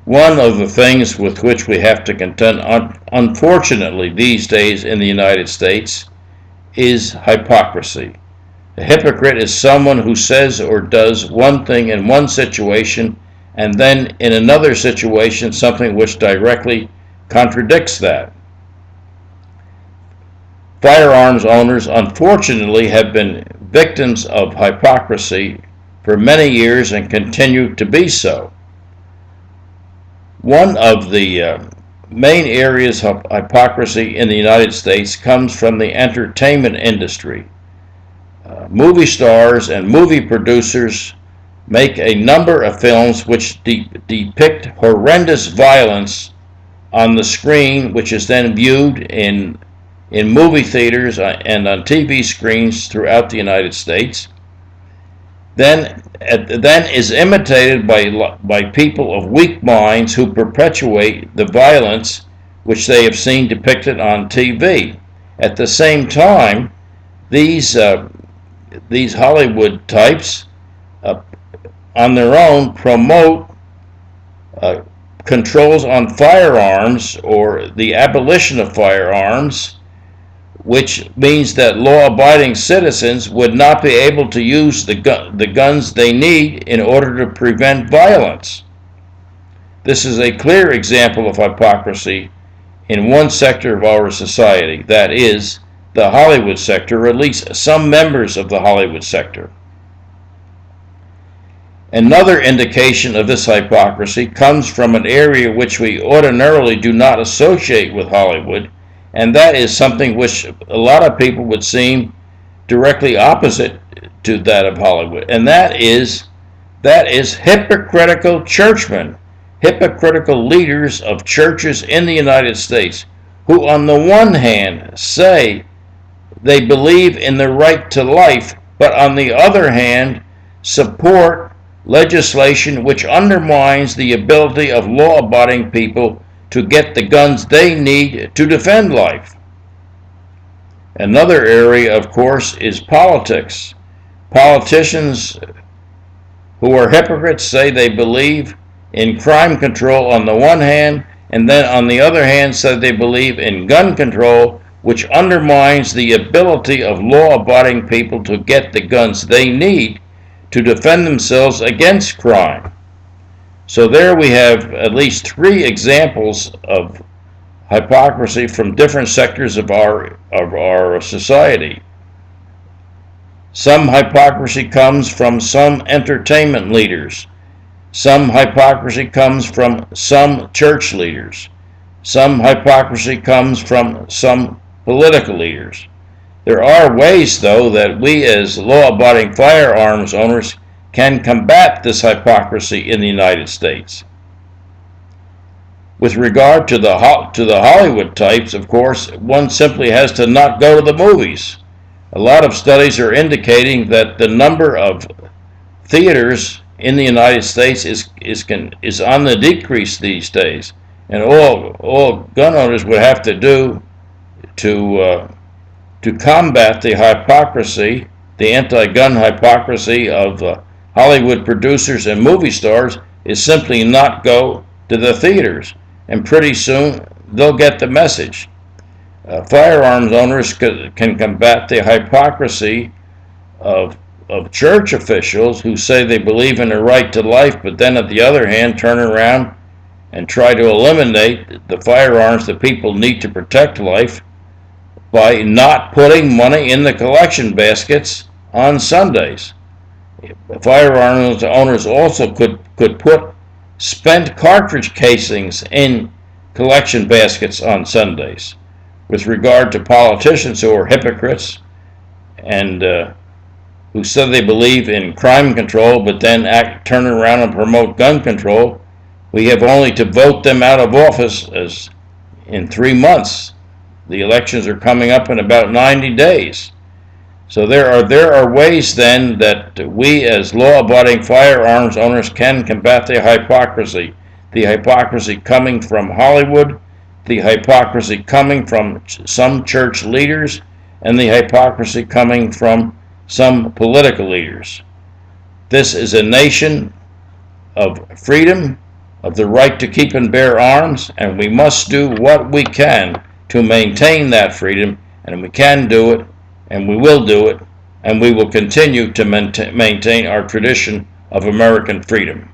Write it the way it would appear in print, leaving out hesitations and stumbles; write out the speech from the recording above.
One of the things with which we have to contend, unfortunately, these days in the United States, is hypocrisy. A hypocrite is someone who says or does one thing in one situation and then in another situation something which directly contradicts that. Firearms owners, unfortunately, have been victims of hypocrisy for many years and continue to be so. One of the main areas of hypocrisy in the United States comes from the entertainment industry. Movie stars and movie producers make a number of films which depict horrendous violence on the screen, which is then viewed in movie theaters and on TV screens throughout the United States. Then is imitated by people of weak minds who perpetuate the violence which they have seen depicted on TV. At the same time, these Hollywood types on their own promote controls on firearms or the abolition of firearms, which means that law-abiding citizens would not be able to use the guns they need in order to prevent violence. This is a clear example of hypocrisy in one sector of our society, that is, the Hollywood sector, or at least some members of the Hollywood sector. Another indication of this hypocrisy comes from an area which we ordinarily do not associate with Hollywood, and that is something which a lot of people would seem directly opposite to that of Hollywood, and that is hypocritical churchmen, hypocritical leaders of churches in the United States, who on the one hand say they believe in the right to life, but on the other hand support legislation which undermines the ability of law-abiding people to get the guns they need to defend life. Another area, of course, is politics. Politicians who are hypocrites say they believe in crime control on the one hand, and then on the other hand say they believe in gun control, which undermines the ability of law-abiding people to get the guns they need to defend themselves against crime. So there we have at least three examples of hypocrisy from different sectors of our society. Some hypocrisy comes from some entertainment leaders. Some hypocrisy comes from some church leaders. Some hypocrisy comes from some political leaders. There are ways, though, that we as law-abiding firearms owners can combat this hypocrisy in the United States. With regard to the Hollywood types, of course, one simply has to not go to the movies. A lot of studies are indicating that the number of theaters in the United States is on the decrease these days, and all gun owners would have to do to combat the hypocrisy, the anti-gun hypocrisy of Hollywood producers and movie stars is simply not go to the theaters, and pretty soon they'll get the message. Firearms owners can combat the hypocrisy of church officials who say they believe in the right to life, but then at the other hand turn around and try to eliminate the firearms that people need to protect life by not putting money in the collection baskets on Sundays. Firearms owners also could put spent cartridge casings in collection baskets on Sundays. With regard to politicians who are hypocrites and who say they believe in crime control but then turn around and promote gun control, we have only to vote them out of office as in 3 months. The elections are coming up in about 90 days. So there are ways then that we as law-abiding firearms owners can combat the hypocrisy coming from Hollywood, the hypocrisy coming from some church leaders, and the hypocrisy coming from some political leaders. This is a nation of freedom, of the right to keep and bear arms, and we must do what we can to maintain that freedom, and we can do it, and we will do it, and we will continue to maintain our tradition of American freedom.